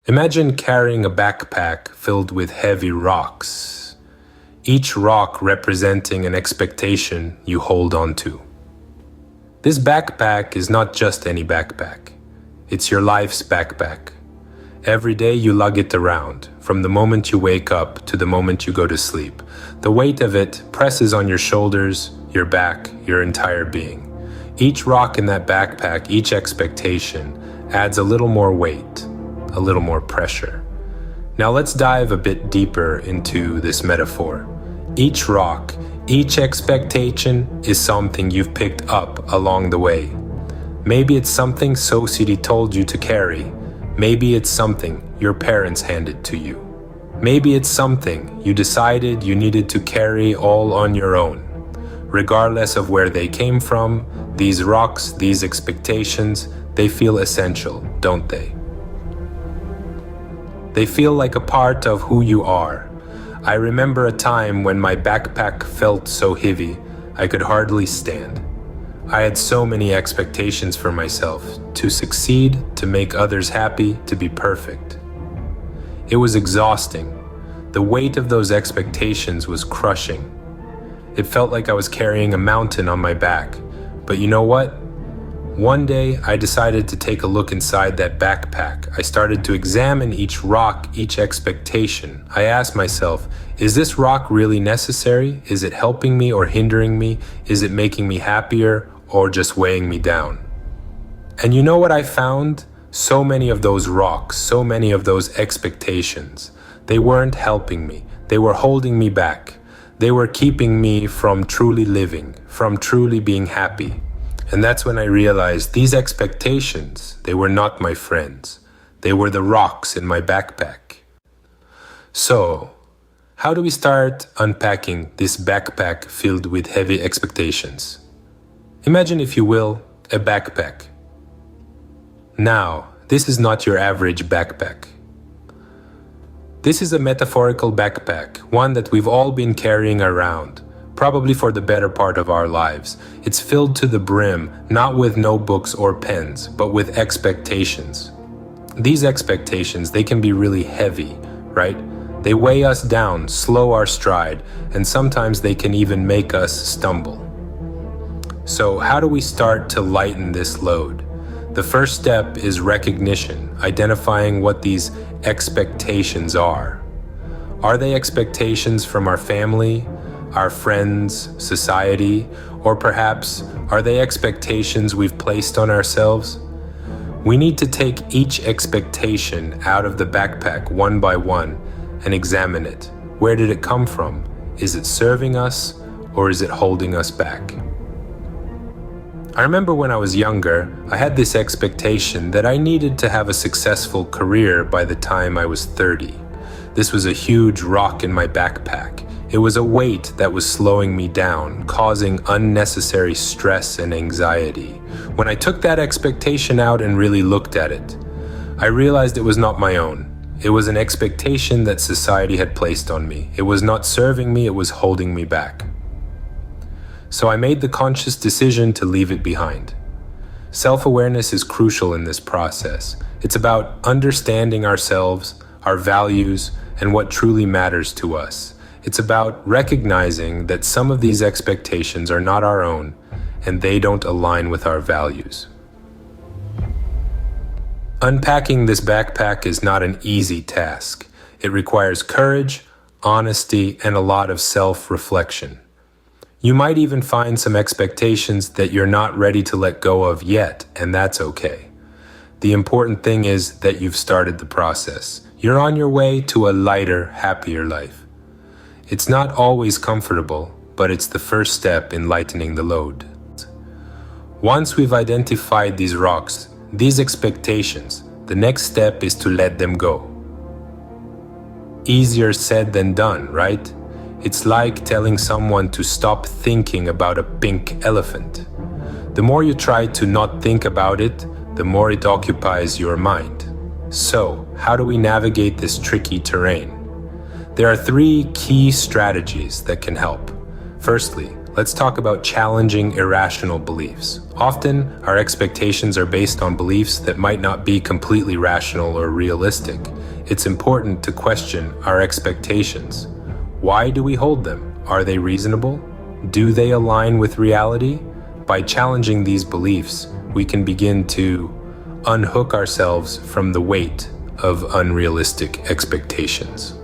Imagine carrying a backpack filled with heavy rocks, each rock representing an expectation you hold on to. This backpack is not just any backpack. It's your life's backpack. Every day you lug it around, from the moment you wake up to the moment you go to sleep. The weight of it presses on your shoulders, your back, your entire being. Each rock in that backpack, each expectation, adds a little more weight, a little more pressure. Now let's dive a bit deeper into this metaphor. Each rock, each expectation is something you've picked up along the way. Maybe it's something society told you to carry. Maybe it's something your parents handed to you. Maybe it's something you decided you needed to carry all on your own. Regardless of where they came from, these rocks, these expectations, they feel essential, don't they? They feel like a part of who you are. I remember a time when my backpack felt so heavy, I could hardly stand. I had so many expectations for myself, to succeed, to make others happy, to be perfect. It was exhausting. The weight of those expectations was crushing. It felt like I was carrying a mountain on my back. But you know what? One day, I decided to take a look inside that backpack. I started to examine each rock, each expectation. I asked myself, is this rock really necessary? Is it helping me or hindering me? Is it making me happier or just weighing me down? And you know what I found? So many of those rocks, so many of those expectations, they weren't helping me. They were holding me back. They were keeping me from truly living, from truly being happy. And that's when I realized these expectations, they were not my friends. They were the rocks in my backpack. So, how do we start unpacking this backpack filled with heavy expectations? Imagine, if you will, a backpack. Now, this is not your average backpack. This is a metaphorical backpack, one that we've all been carrying around, probably for the better part of our lives. It's filled to the brim, not with notebooks or pens, but with expectations. These expectations, they can be really heavy, right? They weigh us down, slow our stride, and sometimes they can even make us stumble. So how do we start to lighten this load? The first step is recognition, identifying what these expectations are. Are they expectations from our family, our friends, society, or perhaps are they expectations we've placed on ourselves? We need to take each expectation out of the backpack one by one and examine it. Where did it come from? Is it serving us or is it holding us back? I remember when I was younger, I had this expectation that I needed to have a successful career by the time I was 30. This was a huge rock in my backpack. It was a weight that was slowing me down, causing unnecessary stress and anxiety. When I took that expectation out and really looked at it, I realized it was not my own. It was an expectation that society had placed on me. It was not serving me, it was holding me back. So I made the conscious decision to leave it behind. Self-awareness is crucial in this process. It's about understanding ourselves, our values, and what truly matters to us. It's about recognizing that some of these expectations are not our own, and they don't align with our values. Unpacking this backpack is not an easy task. It requires courage, honesty, and a lot of self-reflection. You might even find some expectations that you're not ready to let go of yet, and that's okay. The important thing is that you've started the process. You're on your way to a lighter, happier life. It's not always comfortable, but it's the first step in lightening the load. Once we've identified these rocks, these expectations, the next step is to let them go. Easier said than done, right? It's like telling someone to stop thinking about a pink elephant. The more you try to not think about it, the more it occupies your mind. So, how do we navigate this tricky terrain? There are 3 key strategies that can help. Firstly, let's talk about challenging irrational beliefs. Often, our expectations are based on beliefs that might not be completely rational or realistic. It's important to question our expectations. Why do we hold them? Are they reasonable? Do they align with reality? By challenging these beliefs, we can begin to unhook ourselves from the weight of unrealistic expectations.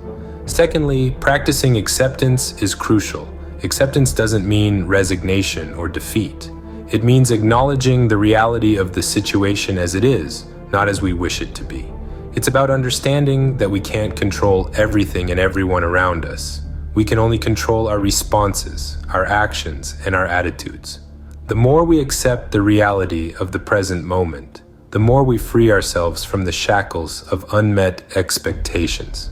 Secondly, practicing acceptance is crucial. Acceptance doesn't mean resignation or defeat. It means acknowledging the reality of the situation as it is, not as we wish it to be. It's about understanding that we can't control everything and everyone around us. We can only control our responses, our actions, and our attitudes. The more we accept the reality of the present moment, the more we free ourselves from the shackles of unmet expectations.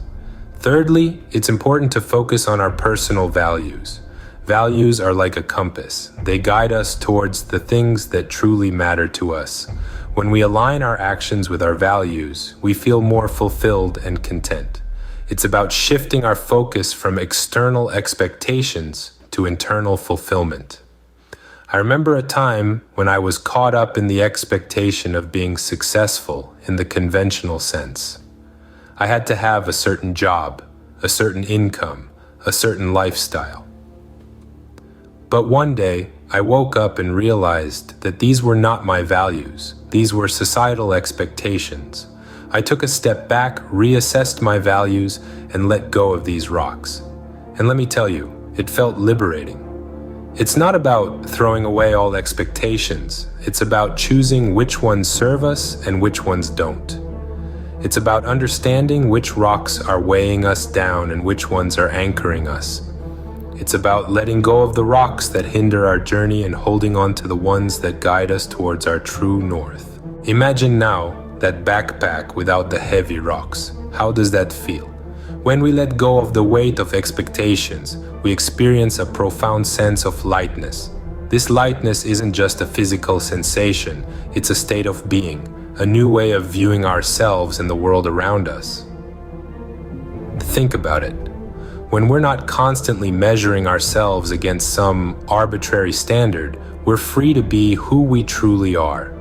Thirdly, it's important to focus on our personal values. Values are like a compass. They guide us towards the things that truly matter to us. When we align our actions with our values, we feel more fulfilled and content. It's about shifting our focus from external expectations to internal fulfillment. I remember a time when I was caught up in the expectation of being successful in the conventional sense. I had to have a certain job, a certain income, a certain lifestyle. But one day, I woke up and realized that these were not my values. These were societal expectations. I took a step back, reassessed my values, and let go of these rocks. And let me tell you, it felt liberating. It's not about throwing away all expectations. It's about choosing which ones serve us and which ones don't. It's about understanding which rocks are weighing us down and which ones are anchoring us. It's about letting go of the rocks that hinder our journey and holding on to the ones that guide us towards our true north. Imagine now that backpack without the heavy rocks. How does that feel? When we let go of the weight of expectations, we experience a profound sense of lightness. This lightness isn't just a physical sensation, it's a state of being, a new way of viewing ourselves and the world around us. Think about it. When we're not constantly measuring ourselves against some arbitrary standard, we're free to be who we truly are.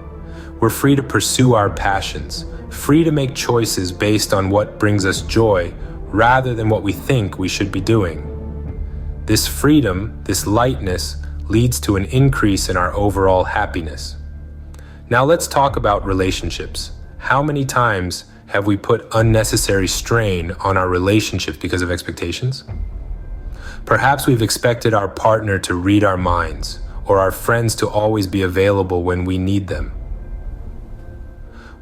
We're free to pursue our passions, free to make choices based on what brings us joy rather than what we think we should be doing. This freedom, this lightness, leads to an increase in our overall happiness. Now let's talk about relationships. How many times have we put unnecessary strain on our relationships because of expectations? Perhaps we've expected our partner to read our minds, or our friends to always be available when we need them.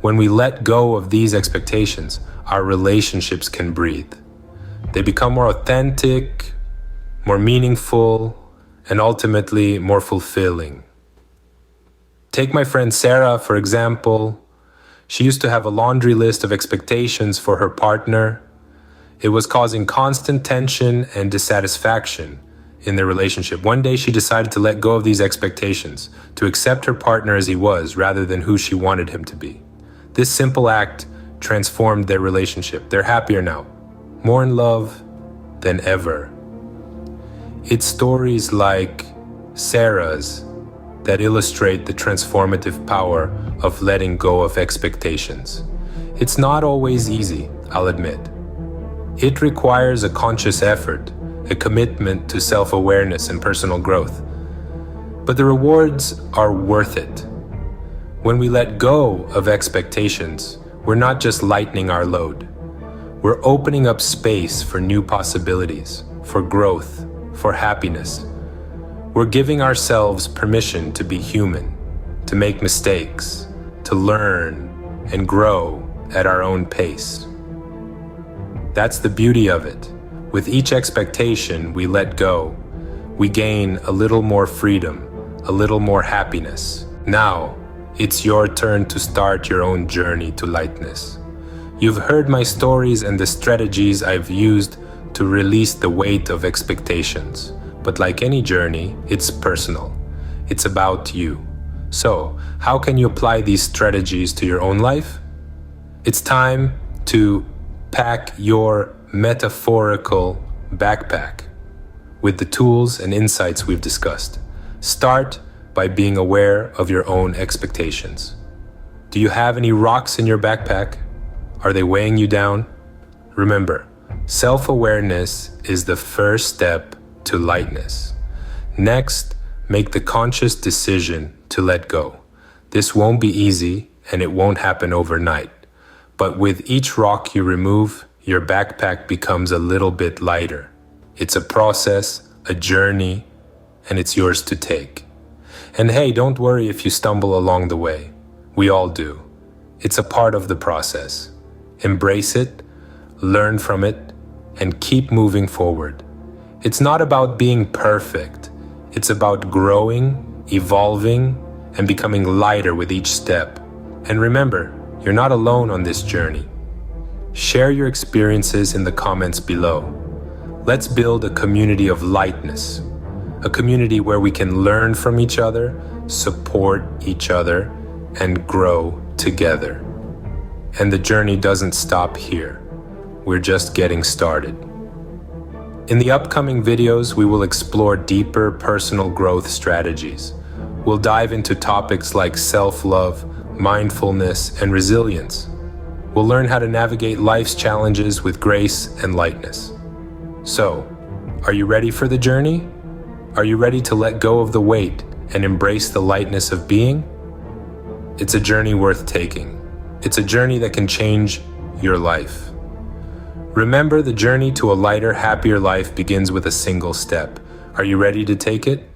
When we let go of these expectations, our relationships can breathe. They become more authentic, more meaningful, and ultimately more fulfilling. Take my friend Sarah, for example. She used to have a laundry list of expectations for her partner. It was causing constant tension and dissatisfaction in their relationship. One day she decided to let go of these expectations, to accept her partner as he was rather than who she wanted him to be. This simple act transformed their relationship. They're happier now, more in love than ever. It's stories like Sarah's that illustrate the transformative power of letting go of expectations. It's not always easy, I'll admit. It requires a conscious effort, a commitment to self-awareness and personal growth. But the rewards are worth it. When we let go of expectations, we're not just lightening our load. We're opening up space for new possibilities, for growth, for happiness. We're giving ourselves permission to be human, to make mistakes, to learn and grow at our own pace. That's the beauty of it. With each expectation we let go, we gain a little more freedom, a little more happiness. Now, it's your turn to start your own journey to lightness. You've heard my stories and the strategies I've used to release the weight of expectations. But like any journey, it's personal. It's about you. So, how can you apply these strategies to your own life? It's time to pack your metaphorical backpack. with the tools and insights we've discussed. Start by being aware of your own expectations. Do you have any rocks in your backpack? Are they weighing you down? Remember, self-awareness is the first step to lightness. Next, make the conscious decision to let go. This won't be easy and it won't happen overnight. But with each rock you remove, your backpack becomes a little bit lighter. It's a process, a journey, and it's yours to take. And hey, don't worry if you stumble along the way. We all do. It's a part of the process. Embrace it, learn from it, and keep moving forward. It's not about being perfect. It's about growing, evolving, and becoming lighter with each step. And remember, you're not alone on this journey. Share your experiences in the comments below. Let's build a community of lightness, a community where we can learn from each other, support each other, and grow together. And the journey doesn't stop here. We're just getting started. In the upcoming videos, we will explore deeper personal growth strategies. We'll dive into topics like self-love, mindfulness, and resilience. We'll learn how to navigate life's challenges with grace and lightness. So, are you ready for the journey? Are you ready to let go of the weight and embrace the lightness of being? It's a journey worth taking. It's a journey that can change your life. Remember, the journey to a lighter, happier life begins with a single step. Are you ready to take it?